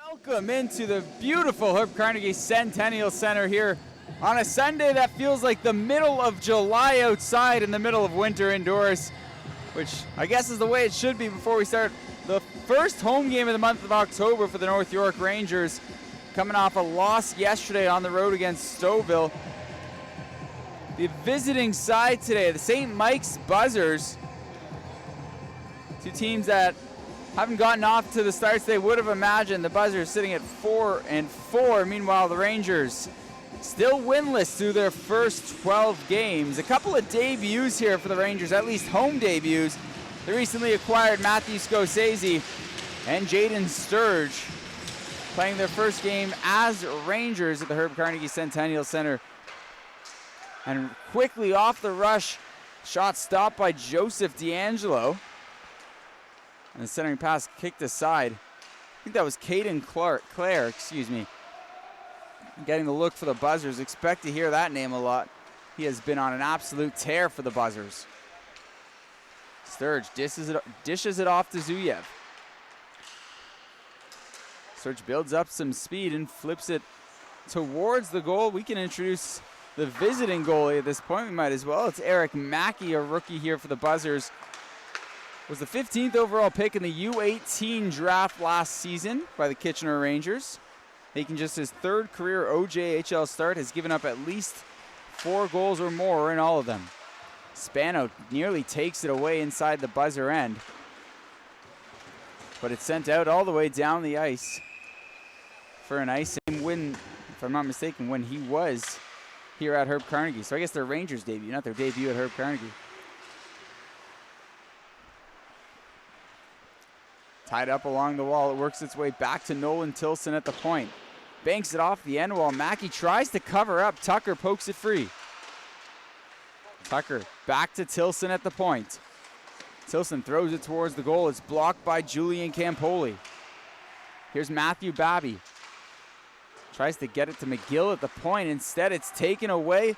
Welcome into the beautiful Herb Carnegie Centennial Center here on a Sunday that feels like the middle of July outside in the middle of winter indoors, which I guess is the way it should be before we start the first home game of the month of October for the North York Rangers, coming off a loss yesterday on the road against Stouffville. The visiting side today, the St. Mike's Buzzers, two teams that haven't gotten off to the starts they would have imagined. The Buzzers sitting at 4-4. Meanwhile, the Rangers still winless through their first 12 games. A couple of debuts here for the Rangers, at least home debuts. They recently acquired Matthew Scorsese and Jaden Sturge, playing their first game as Rangers at the Herb Carnegie Centennial Center. And quickly off the rush, shot stopped by Joseph D'Angelo. And the centering pass kicked aside. I think that was Caden Clare, getting the look for the Buzzers. Expect to hear that name a lot. He has been on an absolute tear for the Buzzers. Sturge dishes it off to Zuyev. Sturge builds up some speed and flips it towards the goal. We can introduce the visiting goalie at this point. We might as well. It's Eric Mackey, a rookie here for the Buzzers. Was the 15th overall pick in the U18 draft last season by the Kitchener Rangers. Making just his third career OJHL start, has given up at least 4 goals or more in all of them. Spano nearly takes it away inside the buzzer end, but it's sent out all the way down the ice for an ice win, if I'm not mistaken, when he was here at Herb Carnegie. So I guess their Rangers debut, not their debut at Herb Carnegie. Tied up along the wall, it works its way back to Nolan Tilson at the point. Banks it off the end wall. Mackey tries to cover up. Tucker pokes it free. Tucker back to Tilson at the point. Tilson throws it towards the goal. It's blocked by Julian Campoli. Here's Matthew Babby. Tries to get it to McGill at the point. Instead, it's taken away.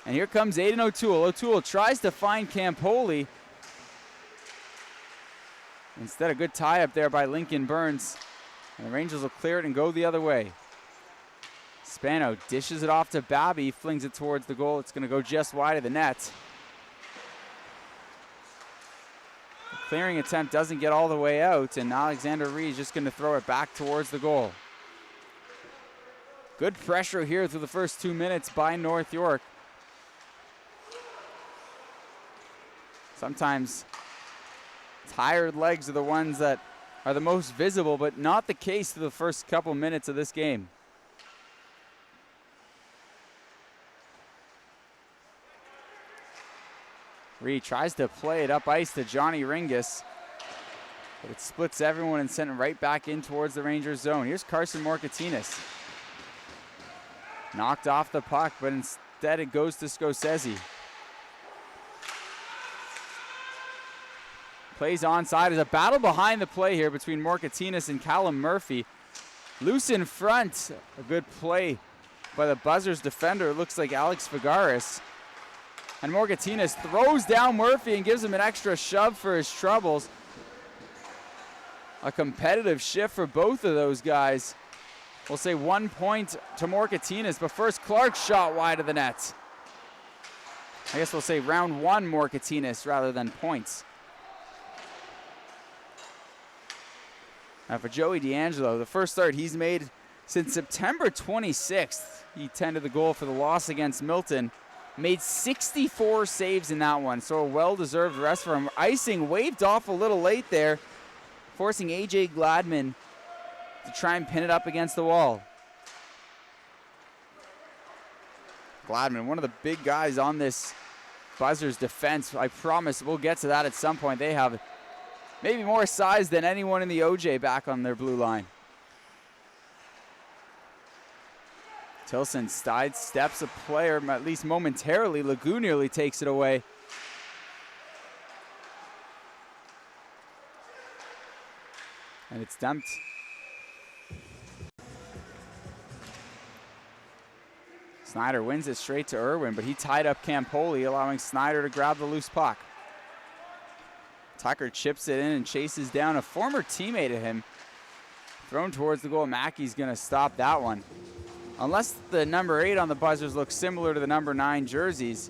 And here comes Aiden O'Toole. O'Toole tries to find Campoli. Instead, a good tie up there by Lincoln Burns. And the Rangers will clear it and go the other way. Spano dishes it off to Babby, flings it towards the goal. It's going to go just wide of the net. The clearing attempt doesn't get all the way out, and Alexander Reed is just going to throw it back towards the goal. Good pressure here through the first 2 minutes by North York. Sometimes tired legs are the ones that are the most visible, but not the case through the first couple minutes of this game. Reed tries to play it up ice to Johnny Ringus, but it splits everyone and sent it right back in towards the Rangers zone. Here's Carson Morkatinas. Knocked off the puck, but instead it goes to Scorsese. Plays onside. There's a battle behind the play here between Morkatinas and Callum Murphy. Loose in front. A good play by the Buzzers defender. It looks like Alex Fagaris. And Morkatinas throws down Murphy and gives him an extra shove for his troubles. A competitive shift for both of those guys. We'll say 1 point to Morkatinas, but first Clark's shot wide of the net. I guess we'll say round 1 Morkatinas rather than points. Now for Joey D'Angelo, the first start he's made since September 26th. He tended the goal for the loss against Milton. Made 64 saves in that one, so a well-deserved rest for him. Icing waved off a little late there, forcing AJ Gladman to try and pin it up against the wall. Gladman, one of the big guys on this Buzzers defense. I promise we'll get to that at some point. They have maybe more size than anyone in the OJ back on their blue line. Tilson steps a player, at least momentarily. Lagoon nearly takes it away. And it's dumped. Snyder wins it straight to Irwin, but he tied up Campoli, allowing Snyder to grab the loose puck. Tucker chips it in and chases down a former teammate of him, Thrown towards the goal. Mackey's going to stop that one. Unless the number 8 on the buzzers looks similar to the number 9 jerseys.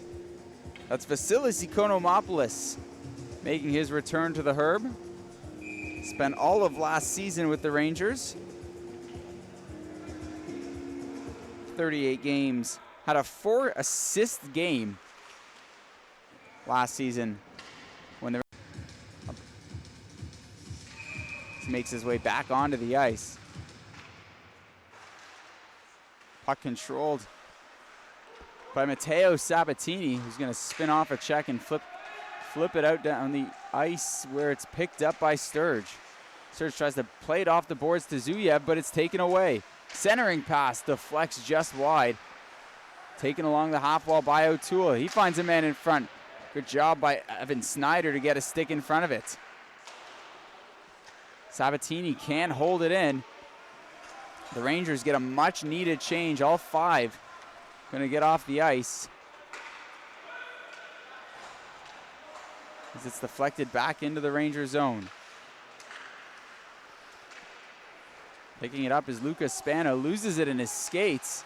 That's Vasilis Ikonomopoulos making his return to the Herb. Spent all of last season with the Rangers. 38 games. Had a 4-assist game last season when the makes his way back onto the ice. Puck controlled by Matteo Sabatini, who's going to spin off a check and flip it out down the ice where it's picked up by Sturge. Sturge tries to play it off the boards to Zuyev, but it's taken away. Centering pass deflects just wide. Taken along the half wall by O'Toole. He finds a man in front. Good job by Evan Snyder to get a stick in front of it. Sabatini can't hold it in. The Rangers get a much needed change. All 5 going to get off the ice. As it's deflected back into the Ranger zone. Picking it up is Lucas Spano. Loses it in his skates.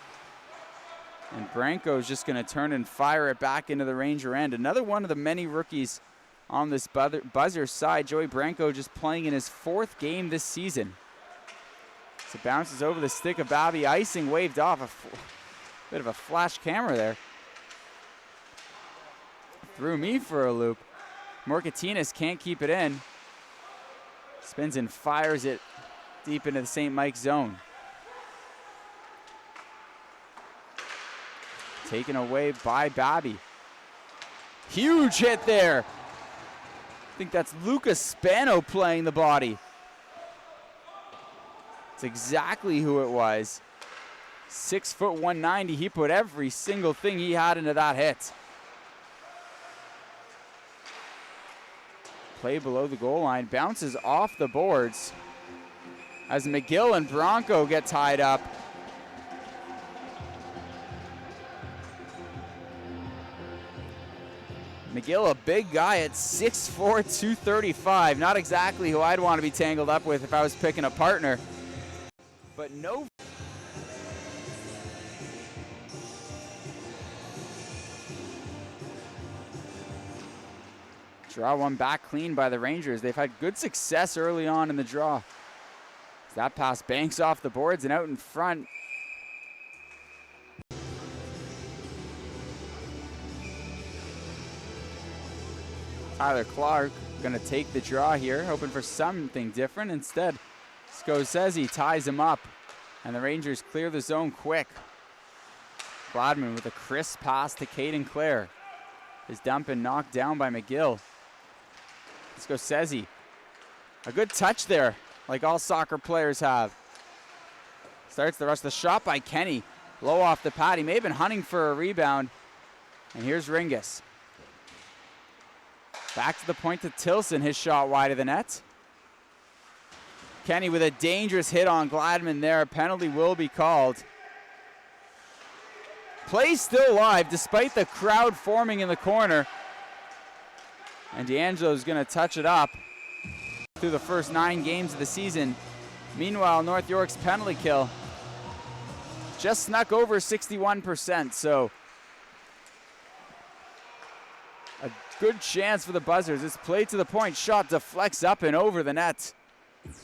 And Branco's just going to turn and fire it back into the Ranger end. Another one of the many rookies on this buzzer side. Joey Branco just playing in his 4th game this season. So bounces over the stick of Babby. Icing waved off. A bit of a flash camera there. Threw me for a loop. Morkatinas can't keep it in. Spins and fires it deep into the St. Mike zone. Taken away by Babby. Huge hit there. I think that's Lucas Spano playing the body. It's exactly who it was. 6 foot 190. He put every single thing he had into that hit. Play below the goal line. Bounces off the boards as McGill and Bronco get tied up. McGill, a big guy at 6'4", 235. Not exactly who I'd want to be tangled up with if I was picking a partner. But no. Draw one back clean by the Rangers. They've had good success early on in the draw. That pass banks off the boards and out in front. Tyler Clark going to take the draw here, hoping for something different. Instead, Scorsese ties him up, and the Rangers clear the zone quick. Gladman with a crisp pass to Caden Clare. His dump and knocked down by McGill. Scorsese, a good touch there, like all soccer players have. Starts the rush. The shot by Kenny, low off the pad. He may have been hunting for a rebound. And here's Ringus. Back to the point to Tilson, his shot wide of the net. Kenny with a dangerous hit on Gladman there. A penalty will be called. Play still live despite the crowd forming in the corner. And D'Angelo's going to touch it up through the first 9 games of the season. Meanwhile, North York's penalty kill just snuck over 61%, so a good chance for the Buzzers. It's played to the point. Shot deflects up and over the net.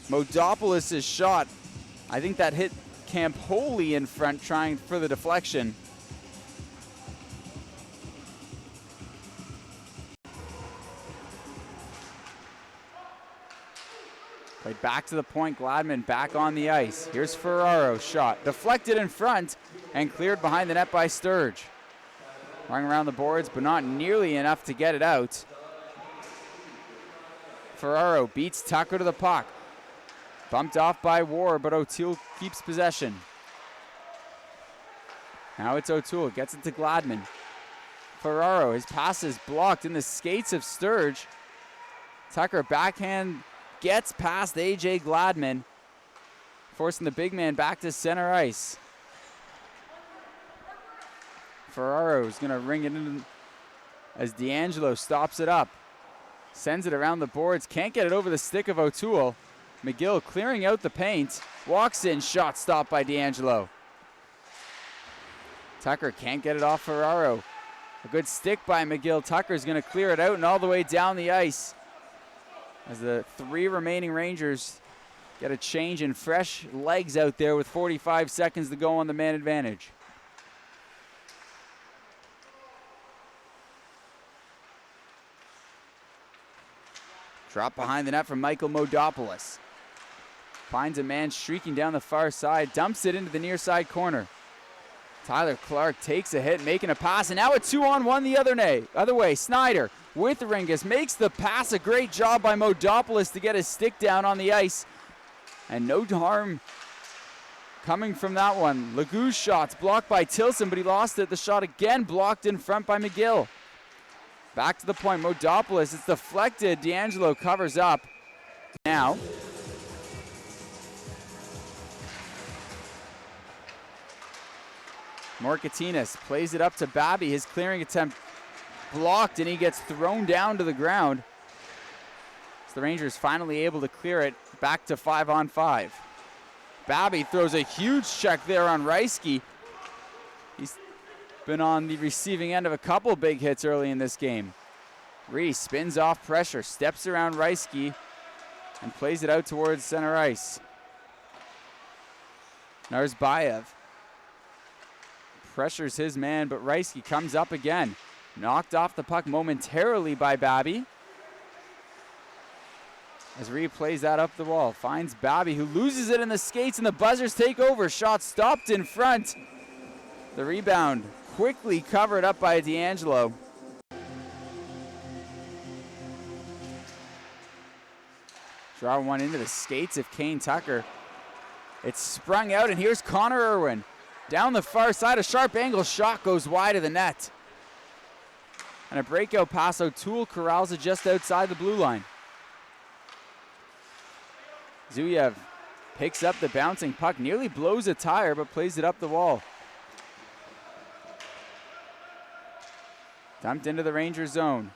Modopoulos' shot. I think that hit Campoli in front trying for the deflection. Played back to the point. Gladman back on the ice. Here's Ferraro's shot. Deflected in front and cleared behind the net by Sturge. Running around the boards, but not nearly enough to get it out. Ferraro beats Tucker to the puck. Bumped off by Ward, but O'Toole keeps possession. Now it's O'Toole. Gets it to Gladman. Ferraro, his pass is blocked in the skates of Sturge. Tucker backhand gets past AJ Gladman, forcing the big man back to center ice. Ferraro is going to ring it in as D'Angelo stops it up. Sends it around the boards. Can't get it over the stick of O'Toole. McGill clearing out the paint. Walks in, shot stopped by D'Angelo. Tucker can't get it off Ferraro. A good stick by McGill. Tucker's going to clear it out and all the way down the ice. As the 3 remaining Rangers get a change in fresh legs out there with 45 seconds to go on the man advantage. Drop behind the net from Michael Modopoulos. Finds a man streaking down the far side, dumps it into the near side corner. Tyler Clark takes a hit, making a pass, and now a 2-on-1 the other way. Snyder with Ringus makes the pass. A great job by Modopoulos to get his stick down on the ice. And no harm coming from that one. Legou's shot's blocked by Tilson, but he lost it. The shot again blocked in front by McGill. Back to the point, Modopoulos, it's deflected. D'Angelo covers up. Now, Morkatinas plays it up to Babby. His clearing attempt blocked, and he gets thrown down to the ground. So the Rangers finally able to clear it back to 5-on-5. Babby throws a huge check there on Reisky. He's been on the receiving end of a couple big hits early in this game. Reese spins off pressure, steps around Reisky, and plays it out towards center ice. Narzbayev pressures his man, but Reisky comes up again. Knocked off the puck momentarily by Babby. As Reed plays that up the wall, finds Babby, who loses it in the skates, and the Buzzers take over. Shot stopped in front. The rebound quickly covered up by D'Angelo. Draw one into the skates of Kane Tucker. It's sprung out, and here's Connor Irwin. Down the far side, a sharp angle shot goes wide of the net. And a breakout pass, O'Toole corrals it just outside the blue line. Zuyev picks up the bouncing puck, nearly blows a tire, but plays it up the wall. Dumped into the Ranger zone.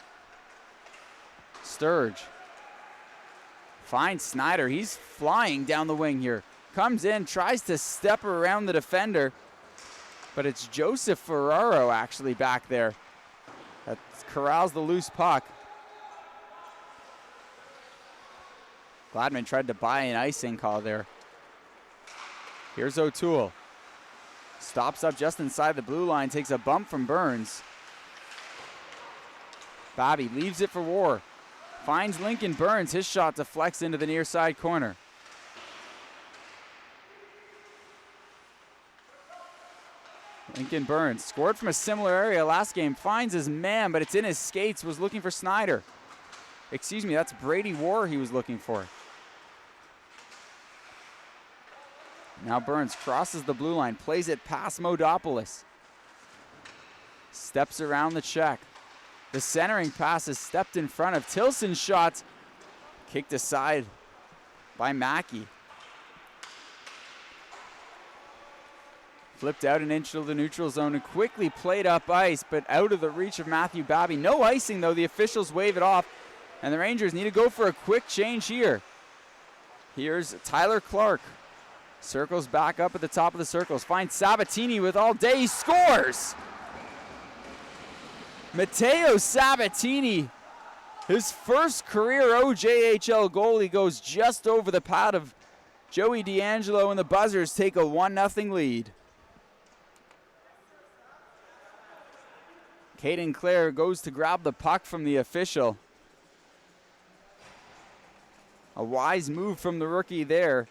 Sturge finds Snyder. He's flying down the wing here. Comes in, tries to step around the defender, but it's Joseph Ferraro actually back there that corrals the loose puck. Gladman tried to buy an icing call there. Here's O'Toole. Stops up just inside the blue line, takes a bump from Burns. Bobby leaves it for War. Finds Lincoln Burns. His shot deflects into the near side corner. Lincoln Burns scored from a similar area last game. Finds his man, but it's in his skates. Was looking for Snyder. Excuse me, that's Brady War he was looking for. Now Burns crosses the blue line, plays it past Modopoulos. Steps around the check. The centering pass is stepped in front of Tilson's shot. Kicked aside by Mackey. Flipped out an inch to the neutral zone and quickly played up ice, but out of the reach of Matthew Babby. No icing though, the officials wave it off, and the Rangers need to go for a quick change here. Here's Tyler Clark. Circles back up at the top of the circles. Finds Sabatini with all day. He scores! Matteo Sabatini, his first career OJHL goal. He goes just over the pad of Joey D'Angelo, and the Buzzers take a 1-0 lead. Caden Clare goes to grab the puck from the official. A wise move from the rookie there,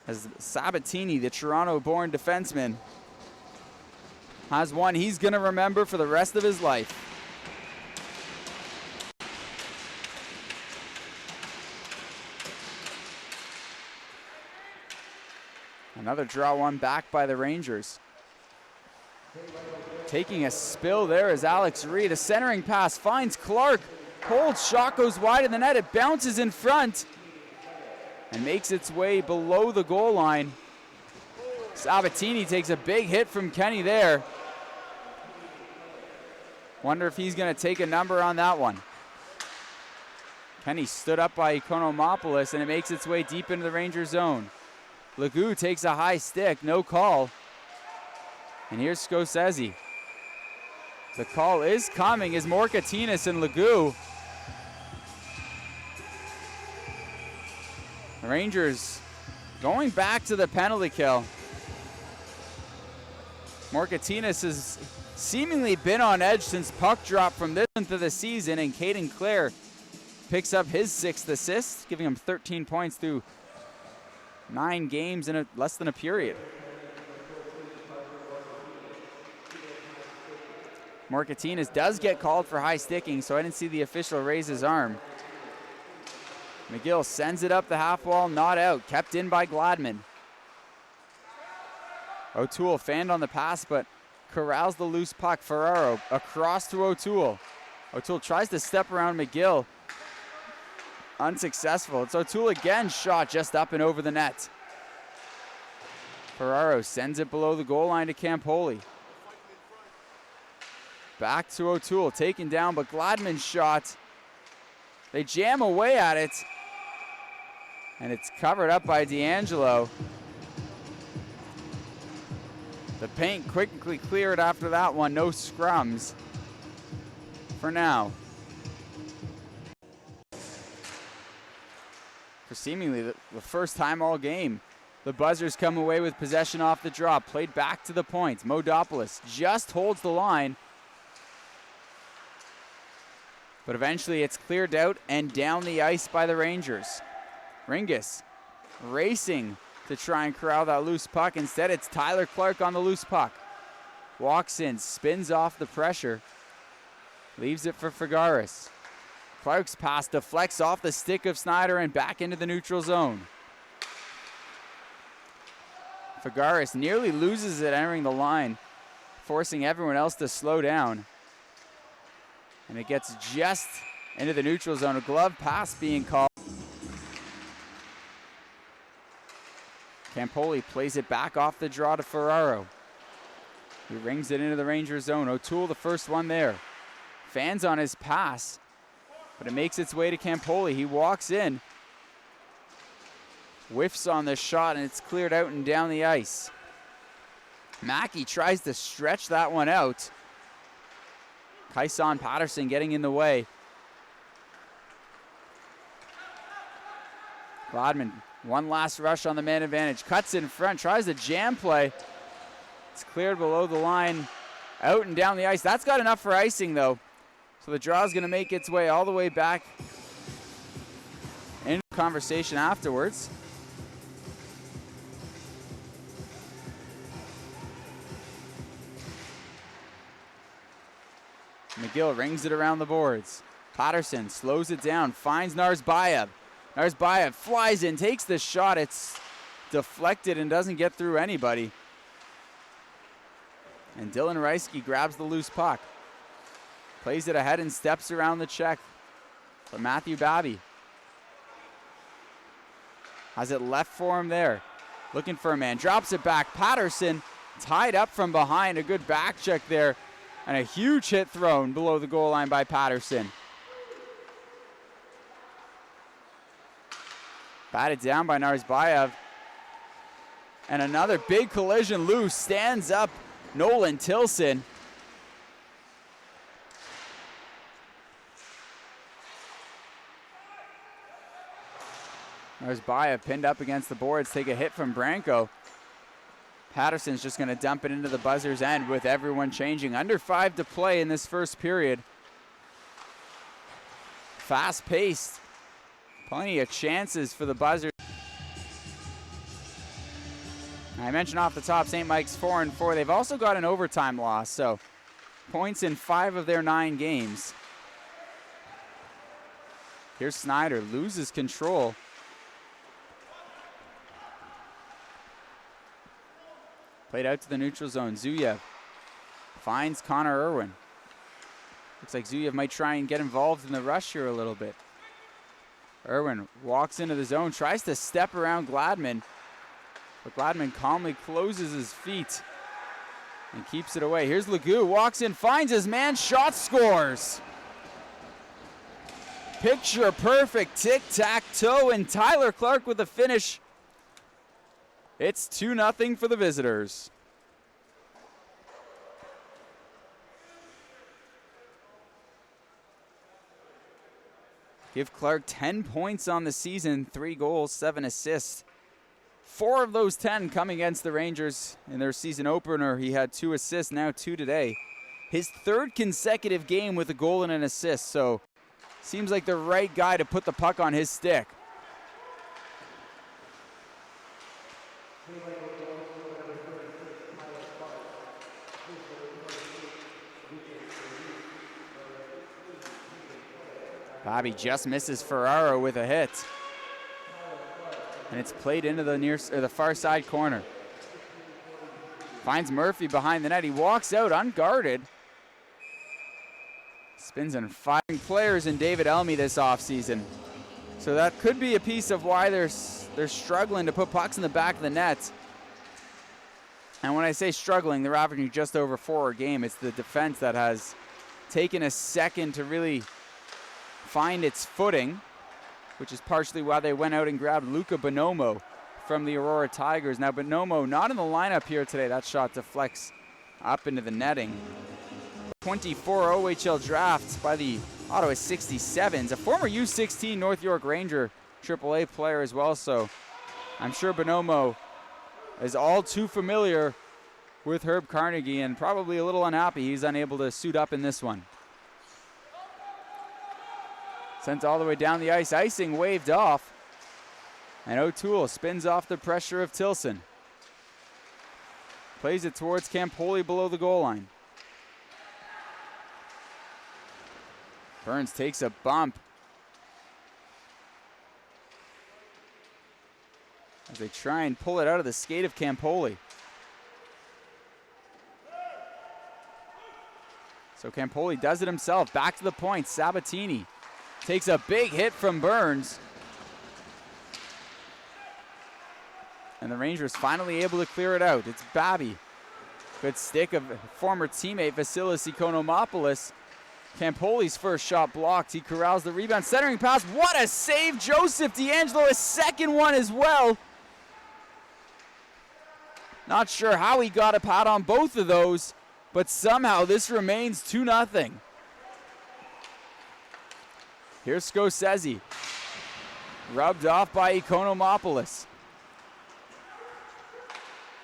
as Sabatini, the Toronto-born defenseman, has one he's going to remember for the rest of his life. Another draw one back by the Rangers. Taking a spill there is Alex Reed. A centering pass finds Clark. Holds, shot goes wide of the net. It bounces in front and makes its way below the goal line. Sabatini takes a big hit from Kenny there. Wonder if he's going to take a number on that one. Kenny stood up by Konomopoulos, and it makes its way deep into the Ranger zone. Legou takes a high stick, no call. And here's Scorsese. The call is coming is Morkatinas and Legou. The Rangers going back to the penalty kill. Morkatinas has seemingly been on edge since puck drop from this month of the season, and Caden Clare picks up his 6th assist, giving him 13 points through 9 games in less than a period. Morkatinas does get called for high sticking, so I didn't see the official raise his arm. McGill sends it up the half wall, not out, kept in by Gladman. O'Toole fanned on the pass, but corrals the loose puck. Ferraro across to O'Toole. O'Toole tries to step around McGill. Unsuccessful. It's O'Toole again, shot just up and over the net. Ferraro sends it below the goal line to Campoli. Back to O'Toole, taken down, but Gladman's shot. They jam away at it, and it's covered up by D'Angelo. The paint quickly cleared after that one, no scrums for now. For seemingly the first time all game, the Buzzers come away with possession off the draw, played back to the point. Modopoulos just holds the line, but eventually it's cleared out and down the ice by the Rangers. Ringus racing to try and corral that loose puck. Instead, it's Tyler Clark on the loose puck. Walks in, spins off the pressure, leaves it for Fagaris. Clark's pass deflects off the stick of Snyder and back into the neutral zone. Fagaris nearly loses it entering the line, forcing everyone else to slow down. And it gets just into the neutral zone. A glove pass being called. Campoli plays it back off the draw to Ferraro. He rings it into the Ranger zone. O'Toole the first one there. Fans on his pass, but it makes its way to Campoli. He walks in, whiffs on the shot, and it's cleared out and down the ice. Mackey tries to stretch that one out. Kyson Patterson getting in the way. Gladman, one last rush on the man advantage. Cuts in front, tries to jam play. It's cleared below the line, out and down the ice. That's got enough for icing, though. So the draw is going to make its way all the way back into the conversation afterwards. McGill rings it around the boards. Patterson slows it down, finds Narzbayev. Narzbayev flies in, takes the shot. It's deflected and doesn't get through anybody. And Dylan Reisky grabs the loose puck. Plays it ahead and steps around the check for Matthew Babby. Has it left for him there. Looking for a man, drops it back. Patterson tied up from behind. A good back check there. And a huge hit thrown below the goal line by Patterson. Batted down by Narzbayev. And another big collision loose. Stands up Nolan Tilson. Narzbayev pinned up against the boards. Take a hit from Branco. Patterson's just going to dump it into the Buzzers' end with everyone changing. Under 5 to play in this first period. Fast-paced. Plenty of chances for the Buzzers. I mentioned off the top, St. Mike's 4-4. They've also got an overtime loss, so points in 5 of their 9 games. Here's Snyder, loses control. Played out to the neutral zone. Zuyev finds Connor Irwin. Looks like Zuyev might try and get involved in the rush here a little bit. Irwin walks into the zone, tries to step around Gladman, but Gladman calmly closes his feet and keeps it away. Here's Legou, walks in, finds his man, shot, scores. Picture perfect tic-tac-toe, and Tyler Clark with the finish. It's 2-0 for the visitors. Give Clark 10 points on the season, 3 goals, 7 assists. 4 of those 10 coming against the Rangers in their season opener. He had 2 assists, now 2 today. His 3rd consecutive game with a goal and an assist, so seems like the right guy to put the puck on his stick. Bobby just misses Ferraro with a hit. And it's played into the far side corner. Finds Murphy behind the net. He walks out unguarded. Spins on firing players in David Elmy this offseason. So that could be a piece of why they're struggling to put pucks in the back of the net. And when I say struggling, they're averaging just over 4 a game. It's the defense that has taken a second to really find its footing, which is partially why they went out and grabbed Luca Bonomo from the Aurora Tigers. Now Bonomo not in the lineup here today. That shot deflects up into the netting. 24 OHL drafts by the Ottawa 67s. A former U16 North York Ranger AAA player as well, so I'm sure Bonomo is all too familiar with Herb Carnegie and probably a little unhappy he's unable to suit up in this one. Sent all the way down the ice, icing waved off. And O'Toole spins off the pressure of Tilson. Plays it towards Campoli below the goal line. Burns takes a bump as they try and pull it out of the skate of Campoli. So Campoli does it himself. Back to the point. Sabatini takes a big hit from Burns. And the Rangers finally able to clear it out. It's Babby. Good stick of former teammate Vasilis Economopoulos. Campoli's first shot blocked. He corrals the rebound. Centering pass. What a save. Joseph D'Angelo, his second one as well. Not sure how he got a pat on both of those, but somehow this remains 2-0. Here's Scorsese. Rubbed off by Economopoulos.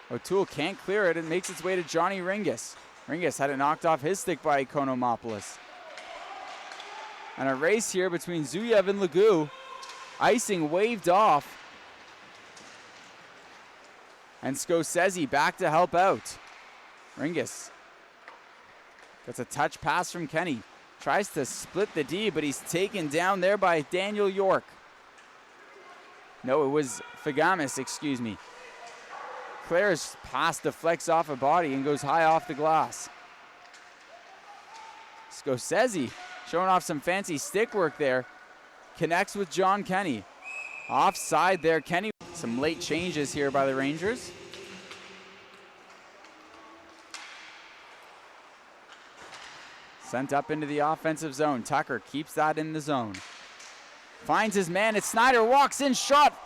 O'Toole can't clear it and makes its way to Johnny Ringus. Ringus had it knocked off his stick by Economopoulos. And a race here between Zuyev and Legou. Icing waved off. And Scorsese back to help out. Ringus gets a touch pass from Kenny. Tries to split the D, but he's taken down there by Daniel York. No, it was Fagamis, excuse me. Claire's pass deflects off a body and goes high off the glass. Scorsese showing off some fancy stick work there. Connects with John Kenny. Offside there, Kenny. Some late changes here by the Rangers. Sent up into the offensive zone. Tucker keeps that in the zone. Finds his man. It's Snyder. Walks in. Shot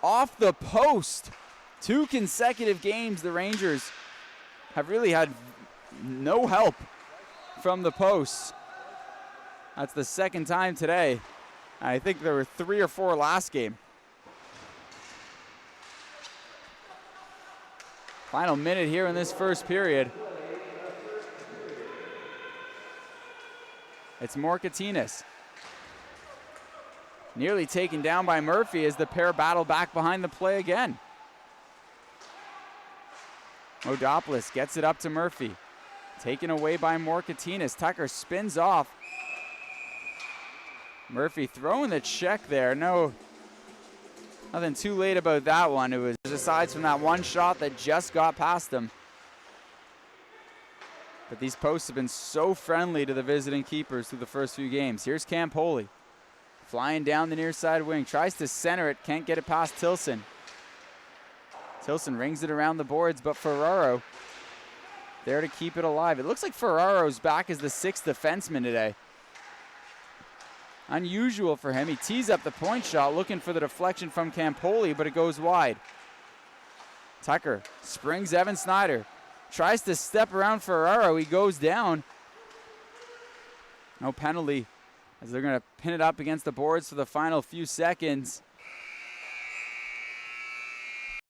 off the post. 2 consecutive games the Rangers have really had no help from the posts. That's the second time today. I think there were 3 or 4 last game. Final minute here in this first period. It's Morkatinas. Nearly taken down by Murphy as the pair battle back behind the play again. Modopoulos gets it up to Murphy. Taken away by Morkatinas. Tucker spins off. Murphy throwing the check there. No, nothing too late about that one. It was aside from that one shot that just got past him. But these posts have been so friendly to the visiting keepers through the first few games. Here's Campoli. Flying down the near side wing. Tries to center it. Can't get it past Tilson. Tilson rings it around the boards, but Ferraro there to keep it alive. It looks like Ferraro's back as the 6th defenseman today. Unusual for him. He tees up the point shot looking for the deflection from Campoli, but it goes wide. Tucker springs Evan Snyder. Tries to step around Ferraro. He goes down. No penalty as they're going to pin it up against the boards for the final few seconds.